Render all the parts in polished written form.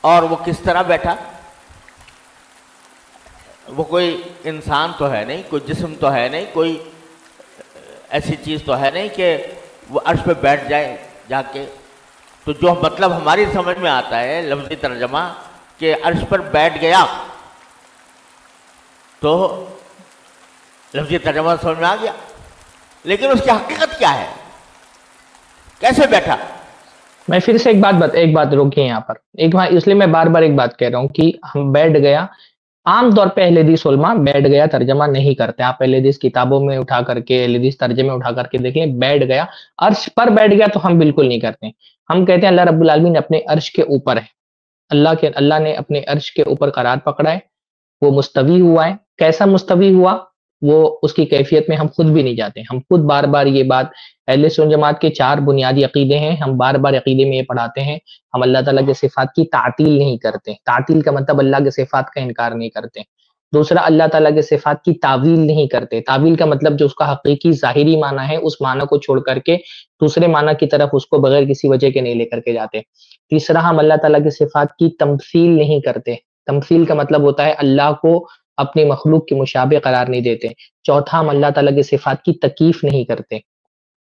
اور وہ کس طرح بیٹھا؟ وہ کوئی انسان تو ہے نہیں، کوئی جسم تو ہے نہیں، کوئی ایسی چیز تو ہے نہیں کہ وہ عرش پہ بیٹھ جائے جا کے. تو جو مطلب ہماری سمجھ میں آتا ہے لفظی ترجمہ کہ عرش پر بیٹھ گیا، تو لفظی ترجمہ سمجھ میں آ گیا، لیکن اس کی حقیقت کیا ہے؟ کیسے بیٹھا؟ میں پھر سے ایک بات روکیے یہاں پر، اس لیے میں بار بار ایک بات کہہ رہا ہوں کہ ہم بیٹھ گیا، عام طور پہ اہل حدیث علماء بیٹھ گیا ترجمہ نہیں کرتے. آپ اہل حدیث کتابوں میں اٹھا کر کے، اہل حدیث ترجمے اٹھا کر کے دیکھیں، بیٹھ گیا، عرش پر بیٹھ گیا تو ہم بالکل نہیں کرتے. ہم کہتے ہیں اللہ رب العالمین اپنے عرش کے اوپر ہے، اللہ نے اپنے عرش کے اوپر قرار پکڑا ہے، وہ مستوی ہوا ہے. کیسا مستوی ہوا وہ اس کی کیفیت میں ہم خود بھی نہیں جاتے. ہم خود بار بار یہ بات، اہل سنت جماعت کے 4 بنیادی عقیدے ہیں، ہم بار بار عقیدے میں یہ پڑھاتے ہیں، ہم اللہ تعالیٰ کے صفات کی تعطیل نہیں کرتے. تعطیل کا مطلب اللہ کے صفات کا انکار نہیں کرتے. دوسرا، اللہ تعالیٰ کے صفات کی تعویل نہیں کرتے. تعویل کا مطلب جو اس کا حقیقی ظاہری معنی ہے اس معنی کو چھوڑ کر کے دوسرے معنی کی طرف اس کو بغیر کسی وجہ کے نہیں لے کر کے جاتے. تیسرا، ہم اللہ تعالیٰ کے صفات کی تمثیل نہیں کرتے. تمثیل کا مطلب ہوتا ہے اللہ کو اپنے مخلوق کے مشابہ قرار نہیں دیتے. چوتھا، ہم اللہ تعالیٰ کے صفات کی تکیف نہیں کرتے.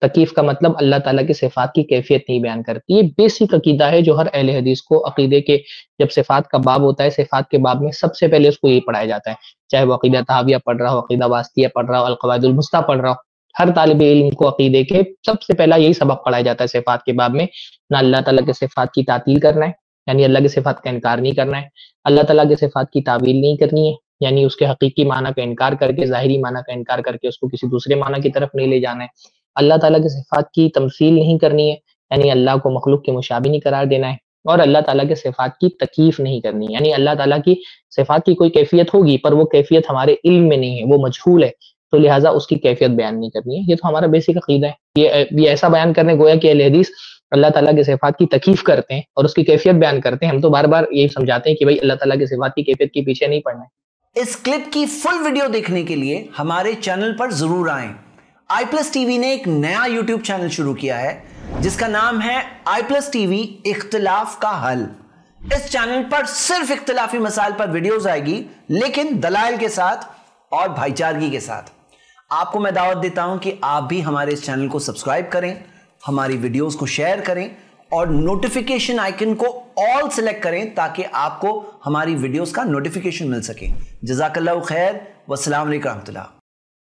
تکیف کا مطلب اللہ تعالیٰ کی صفات کی کیفیت نہیں بیان کرتی. یہ بیسک عقیدہ ہے جو ہر اہل حدیث کو عقیدے کے، جب صفات کا باب ہوتا ہے، صفات کے باب میں سب سے پہلے اس کو یہ پڑھایا جاتا ہے، چاہے وہ عقیدہ طحاویہ پڑھ رہا ہو، عقیدہ واسطیہ پڑھ رہا ہو، القواعد المثلیٰ پڑھ رہا ہو. ہر طالب علم کو عقیدے کے سب سے پہلا یہی سبق پڑھایا جاتا ہے صفات کے باب میں. نہ اللہ تعالیٰ کے صفات کی تعطیل کرنا ہے، یعنی اللہ کے صفات کا انکار نہیں کرنا ہے. اللہ تعالیٰ کے صفات کی تعویل نہیں کرنی ہے، یعنی اس کے حقیقی معنی کا انکار کر کے، ظاہری معنی کا انکار کر کے اس کو کسی دوسرے معنی کی طرف نہیں لے جانا ہے. اللہ تعالیٰ کے صفات کی تمثیل نہیں کرنی ہے، یعنی اللہ کو مخلوق کے مشابہ نہیں قرار دینا ہے. اور اللہ تعالیٰ کے صفات کی تکیف نہیں کرنی، یعنی اللہ تعالیٰ کی صفات کی کوئی کیفیت ہوگی پر وہ کیفیت ہمارے علم میں نہیں ہے، وہ مجہول ہے، تو لہٰذا اس کی کیفیت بیان نہیں کرنی ہے. یہ تو ہمارا بیسک عقیدہ ہے. یہ ایسا بیان کرنے گویا کہ اہل حدیث اللہ تعالیٰ کے صفات کی تکیف کرتے ہیں اور اس کی کیفیت بیان کرتے ہیں. ہم تو بار بار یہی سمجھاتے ہیں کہ بھائی اللہ تعالیٰ کے صفات کی کیفیت کے پیچھے نہیں پڑنا ہے. اس کلپ کی فل ویڈیو دیکھنے کے لیے ہمارے چینل پر ضرور آئیں. آئی پلس ٹی وی نے ایک نیا یوٹیوب چینل شروع کیا ہے جس کا نام ہے آئی پلس ٹی وی اختلاف کا حل. اس چینل پر صرف اختلافی مسائل پر ویڈیوز آئے گی، لیکن دلائل کے ساتھ اور بھائی چارگی کے ساتھ. آپ کو میں دعوت دیتا ہوں کہ آپ بھی ہمارے اس چینل کو سبسکرائب کریں، ہماری ویڈیوز کو شیئر کریں اور نوٹیفیکیشن آئیکن کو آل سلیکٹ کریں تاکہ آپ کو ہماری ویڈیوز کا نوٹیفیکیشن مل سکے. جزاک اللہ خیر، والسلام علیکم ورحمۃ اللہ.